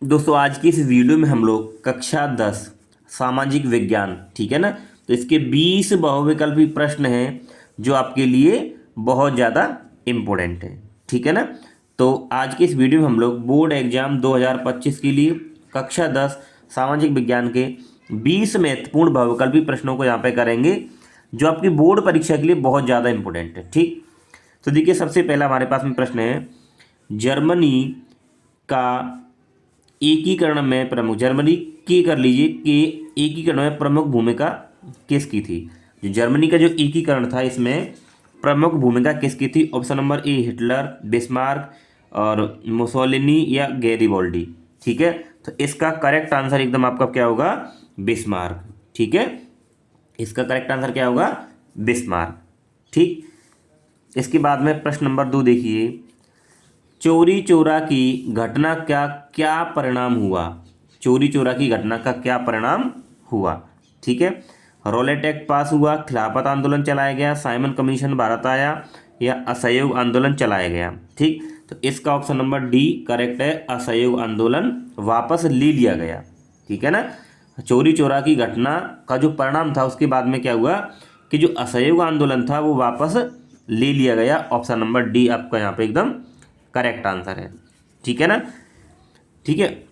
दोस्तों आज की इस वीडियो में हम लोग कक्षा 10 सामाजिक विज्ञान, ठीक है ना, तो इसके 20 बहुविकल्पी प्रश्न हैं जो आपके लिए बहुत ज़्यादा इम्पोर्टेंट है, ठीक है ना। तो आज की इस वीडियो में हम लोग बोर्ड एग्जाम 2025 के लिए कक्षा 10 सामाजिक विज्ञान के 20 महत्वपूर्ण बहुविकल्पी प्रश्नों को यहाँ पे करेंगे जो आपकी बोर्ड परीक्षा के लिए बहुत ज़्यादा इम्पोर्टेंट है। ठीक, तो देखिए सबसे पहला हमारे पास में प्रश्न है, जर्मनी का एकीकरण में प्रमुख, जर्मनी की कर लीजिए कि एकीकरण में प्रमुख भूमिका किसकी थी। जो जर्मनी का जो एकीकरण था इसमें प्रमुख भूमिका किसकी थी। Option number A Hitler, Bismarck और मुसोलिनी या गैरिबॉल्डी। ठीक है, तो इसका करेक्ट आंसर एकदम आपका क्या होगा, बिस्मार्क। ठीक है, इसका करेक्ट आंसर क्या होगा, बिस्मार्क। ठीक, इसके बाद में प्रश्न नंबर 2 देखिए, चोरी चोरा की घटना का क्या परिणाम हुआ। चोरी चोरा की घटना का क्या परिणाम हुआ। ठीक है, रॉलेट एक्ट पास हुआ, खिलाफत आंदोलन चलाया गया, साइमन कमीशन भारत आया या असहयोग आंदोलन चलाया गया। ठीक, तो इसका ऑप्शन नंबर डी करेक्ट है, असहयोग आंदोलन वापस ले लिया गया। ठीक है ना, चोरी चोरा की घटना का जो परिणाम था उसके बाद में क्या हुआ कि जो असहयोग आंदोलन था वो वापस ले लिया गया। ऑप्शन नंबर डी आपका यहाँ पे एकदम करेक्ट आंसर है। ठीक है ना, ठीक है।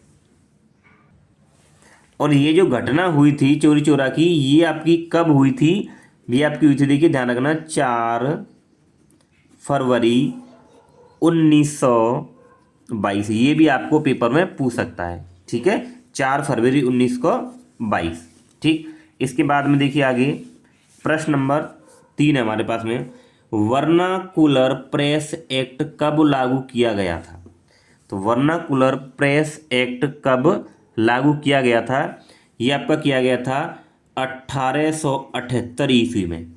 और ये जो घटना हुई थी चोरी चोरा की, ये आपकी कब हुई थी, ये आपकी हुई थी, देखिए ध्यान रखना, 4 फरवरी 1922। ये भी आपको पेपर में पूछ सकता है। ठीक है, 4 फरवरी 1922। ठीक, इसके बाद में देखिए आगे प्रश्न नंबर 3 है हमारे पास में, वर्नाकुलर प्रेस एक्ट कब लागू किया गया था। तो वर्नाकुलर प्रेस एक्ट कब लागू किया गया था, ये आपका किया गया था 1878 ईस्वी में,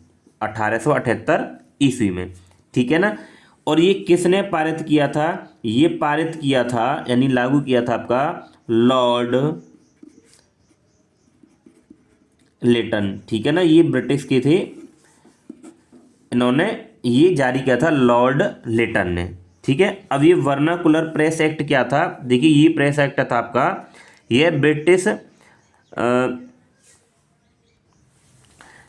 1878 ईस्वी में। ठीक है ना, और ये किसने पारित किया था, ये पारित किया था यानी लागू किया था आपका लॉर्ड लेटन। ठीक है ना, ये ब्रिटिश के थे, इन्होंने ये जारी किया था लॉर्ड लेटन ने। ठीक है, अब ये वर्नाकुलर प्रेस एक्ट क्या था, देखिए ये प्रेस एक्ट था आपका, ये ब्रिटिश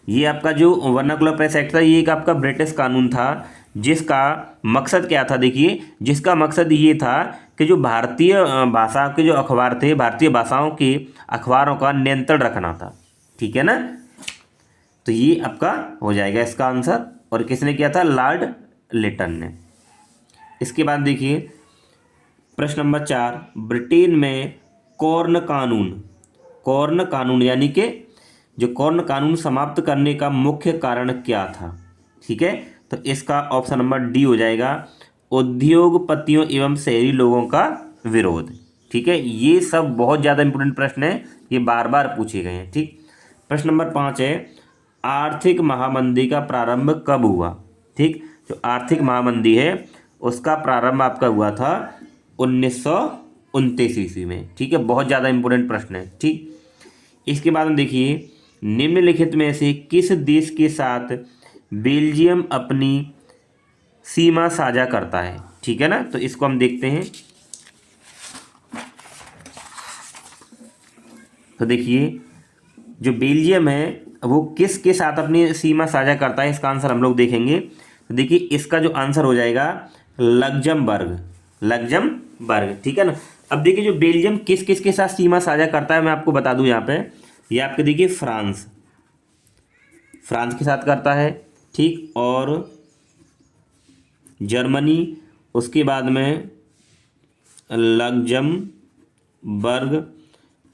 ये आपका जो वर्नाकुलर प्रेस एक्ट था ये एक आपका ब्रिटिश कानून था जिसका मकसद क्या था, देखिए जिसका मकसद ये था कि जो भारतीय भाषा के जो अखबार थे, भारतीय भाषाओं के अखबारों का नियंत्रण रखना था। ठीक है ना, तो ये आपका हो जाएगा इसका आंसर, और किसने किया था, लॉर्ड लेटन ने। इसके बाद देखिए प्रश्न नंबर 4, ब्रिटेन में कॉर्न कानून, कॉर्न कानून यानी कि जो कॉर्न कानून समाप्त करने का मुख्य कारण क्या था। ठीक है, तो इसका ऑप्शन नंबर डी हो जाएगा, उद्योगपतियों एवं शहरी लोगों का विरोध। ठीक है, ये सब बहुत ज़्यादा इंपॉर्टेंट प्रश्न है, ये बार बार पूछे गए हैं। ठीक, प्रश्न नंबर 5 है, आर्थिक महामंदी का प्रारंभ कब हुआ। ठीक, जो आर्थिक महामंदी है उसका प्रारंभ आपका हुआ था 1929 ईस्वी में। ठीक है, बहुत ज़्यादा इंपॉर्टेंट प्रश्न है। ठीक, इसके बाद हम देखिए, निम्नलिखित में से किस देश के साथ बेल्जियम अपनी सीमा साझा करता है। ठीक है ना, तो इसको हम देखते हैं। तो देखिए जो बेल्जियम है वो किसके साथ अपनी सीमा साझा करता है, इसका आंसर हम लोग देखेंगे। तो देखिए इसका जो आंसर हो जाएगा लग्जमबर्ग, लग्जमबर्ग। ठीक है ना, अब देखिए जो बेल्जियम किस किस के साथ सीमा साझा करता है मैं आपको बता दूं यहाँ पे, ये आपके देखिए फ्रांस, फ्रांस के साथ करता है। ठीक, और जर्मनी, उसके बाद में लग्जमबर्ग,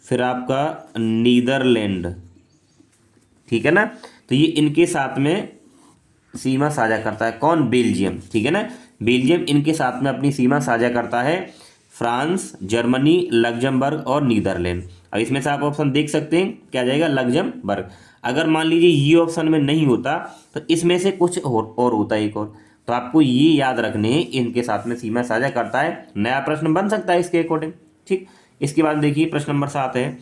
फिर आपका नीदरलैंड। ठीक है ना, तो ये इनके साथ में सीमा साझा करता है, कौन, बेल्जियम। ठीक है ना, बेल्जियम इनके साथ में अपनी सीमा साझा करता है, फ्रांस, जर्मनी, लग्जमबर्ग और नीदरलैंड। अब इसमें से आप ऑप्शन देख सकते हैं क्या आ जाएगा, लग्जमबर्ग। अगर मान लीजिए ये ऑप्शन में नहीं होता तो इसमें से कुछ और होता है एक और, तो आपको ये याद रखने हैं इनके साथ में सीमा साझा करता है, नया प्रश्न बन सकता है इसके अकॉर्डिंग। ठीक, इसके बाद देखिए प्रश्न नंबर 7 है,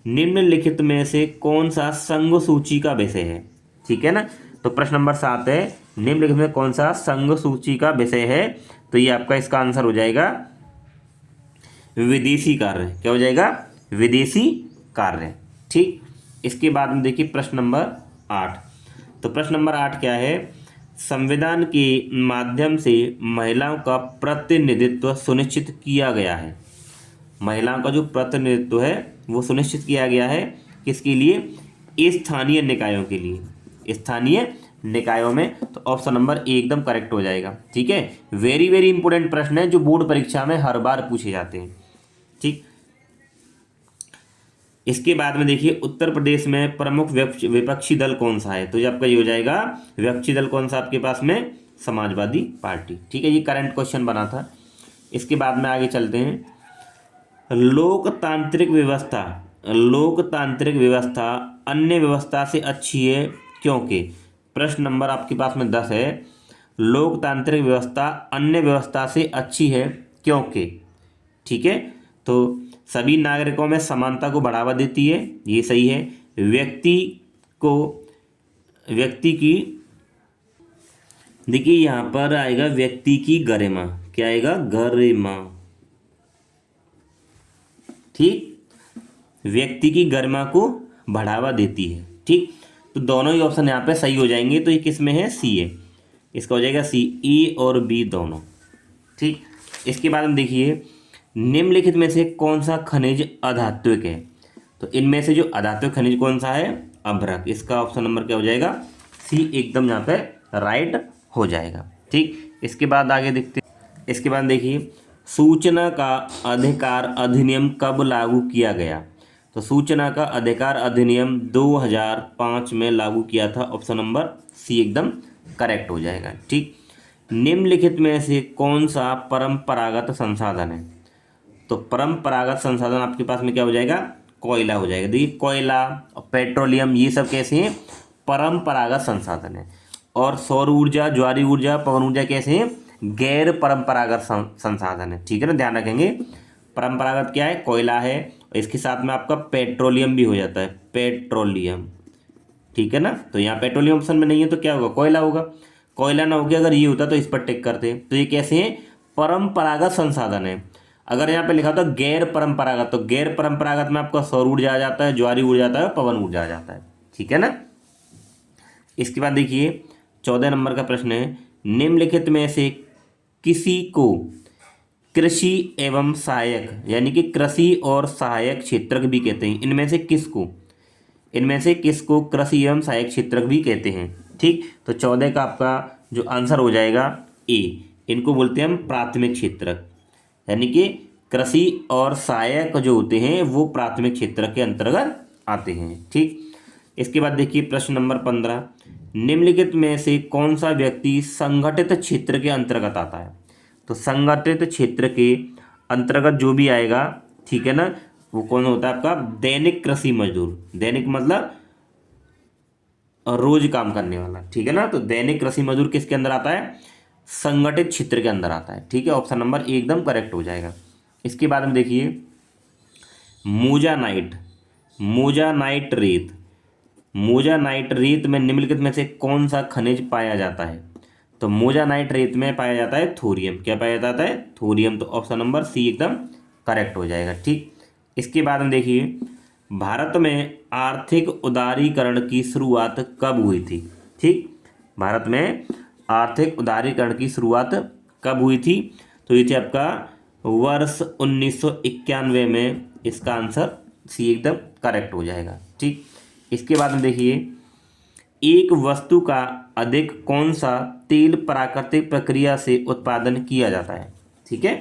निम्नलिखित में से कौन सा संघ सूची का विषय है। ठीक है ना, तो प्रश्न नंबर 7 है, निम्नलिखित में कौन सा संघ सूची का विषय है, तो ये आपका इसका आंसर हो जाएगा विदेशी कार्य, क्या हो जाएगा, विदेशी कार्य। ठीक, इसके बाद में देखिए प्रश्न नंबर 8। तो प्रश्न नंबर 8 क्या है, संविधान के माध्यम से महिलाओं का प्रतिनिधित्व सुनिश्चित किया गया है। महिलाओं का जो प्रतिनिधित्व है वो सुनिश्चित किया गया है, किसके लिए, स्थानीय निकायों के लिए, स्थानीय निकायों में। तो ऑप्शन नंबर ए एकदम करेक्ट हो जाएगा। ठीक है, वेरी वेरी इंपॉर्टेंट प्रश्न है जो बोर्ड परीक्षा में हर बार पूछे जाते हैं। ठीक, इसके बाद में देखिए उत्तर प्रदेश में प्रमुख विपक्षी दल कौन सा है। तो ये आपका ये हो जाएगा, विपक्षी दल कौन सा आपके पास में, समाजवादी पार्टी। ठीक है, ये करंट क्वेश्चन बना था। इसके बाद में आगे चलते हैं। लोकतांत्रिक व्यवस्था, लोकतांत्रिक व्यवस्था अन्य व्यवस्था से अच्छी है क्योंकि, प्रश्न नंबर आपके पास में 10 है। लोकतांत्रिक व्यवस्था अन्य व्यवस्था से अच्छी है क्योंकि, ठीक है, तो सभी नागरिकों में समानता को बढ़ावा देती है, ये सही है। व्यक्ति की, देखिए यहाँ पर आएगा व्यक्ति की गरिमा, क्या आएगा, गरिमा। ठीक, व्यक्ति की गरिमा को बढ़ावा देती है। ठीक, तो दोनों ही ऑप्शन यहाँ पे सही हो जाएंगे। तो ये किस में है, सी है, इसका हो जाएगा सी, ए और बी दोनों। ठीक, इसके बाद हम देखिए निम्नलिखित में से कौन सा खनिज अधात्विक है। तो इनमें से जो अधात्विक खनिज कौन सा है, अभ्रक। इसका ऑप्शन नंबर क्या हो जाएगा, सी एकदम यहाँ पे राइट हो जाएगा। ठीक, इसके बाद आगे देखते, इसके बाद देखिए सूचना का अधिकार अधिनियम कब लागू किया गया। तो सूचना का अधिकार अधिनियम 2005 में लागू किया था, ऑप्शन नंबर सी एकदम करेक्ट हो जाएगा। ठीक, निम्नलिखित में से कौन सा परंपरागत संसाधन है। तो परंपरागत संसाधन आपके पास में क्या हो जाएगा, कोयला हो जाएगा। देखिए कोयला और पेट्रोलियम ये सब कैसे हैं, परंपरागत संसाधन है। और सौर ऊर्जा, ज्वारी ऊर्जा, पवन ऊर्जा कैसे हैं, गैर परंपरागत संसाधन है। ठीक है ना, ध्यान रखेंगे। परंपरागत क्या है, कोयला है, और इसके साथ में आपका पेट्रोलियम भी हो जाता है, पेट्रोलियम। ठीक है ना, तो यहाँ पेट्रोलियम ऑप्शन में नहीं है तो क्या होगा, कोयला होगा। कोयला ना होगा, अगर ये होता तो इस पर टिक करते। तो ये कैसे हैं, परंपरागत संसाधन है। अगर यहाँ पे लिखा होता गैर परंपरागत, तो गैर परंपरागत में आपका सौर ऊर्जा आ जाता है, ज्वारी ऊर्जा आता है, पवन ऊर्जा आ जाता है। ठीक है ना। इसके बाद देखिए 14 नंबर का प्रश्न है, निम्नलिखित में से किसी को कृषि एवं सहायक, यानी कि कृषि और सहायक क्षेत्रक भी कहते हैं। इनमें से किसको, इनमें से किसको कृषि एवं सहायक क्षेत्रक भी कहते हैं। ठीक, तो 14 का आपका जो आंसर हो जाएगा ए, इनको बोलते हैं हम प्राथमिक क्षेत्रक, यानी कि कृषि और सहायक जो होते हैं वो प्राथमिक क्षेत्र के अंतर्गत आते हैं। ठीक, इसके बाद देखिए प्रश्न नंबर 15, निम्नलिखित में से कौन सा व्यक्ति संगठित क्षेत्र के अंतर्गत आता है। तो संगठित क्षेत्र के अंतर्गत जो भी आएगा, ठीक है ना, वो कौन होता है आपका दैनिक कृषि मजदूर। दैनिक मतलब रोज काम करने वाला। ठीक है ना, तो दैनिक कृषि मजदूर किसके अंदर आता है, संगठित क्षेत्र के अंदर आता है। ठीक है, ऑप्शन नंबर ए एकदम करेक्ट हो जाएगा। इसके बाद में देखिए मोजानाइट, मोजानाइट रेत, मोजानाइट रेत में निम्नलिखित में से कौन सा खनिज पाया जाता है। तो मोजानाइट रेत में पाया जाता है थोरियम। क्या पाया जाता है, थोरियम। तो ऑप्शन नंबर सी एकदम करेक्ट हो जाएगा। ठीक, इसके बाद में देखिए भारत में आर्थिक उदारीकरण की शुरुआत कब हुई थी। ठीक, भारत में आर्थिक उदारीकरण की शुरुआत कब हुई थी। तो ये थे आपका वर्ष 1991 में। इसका आंसर सी एकदम करेक्ट हो जाएगा। ठीक, इसके बाद में देखिए एक वस्तु का अधिक कौन सा तेल प्राकृतिक प्रक्रिया से उत्पादन किया जाता है। ठीक है,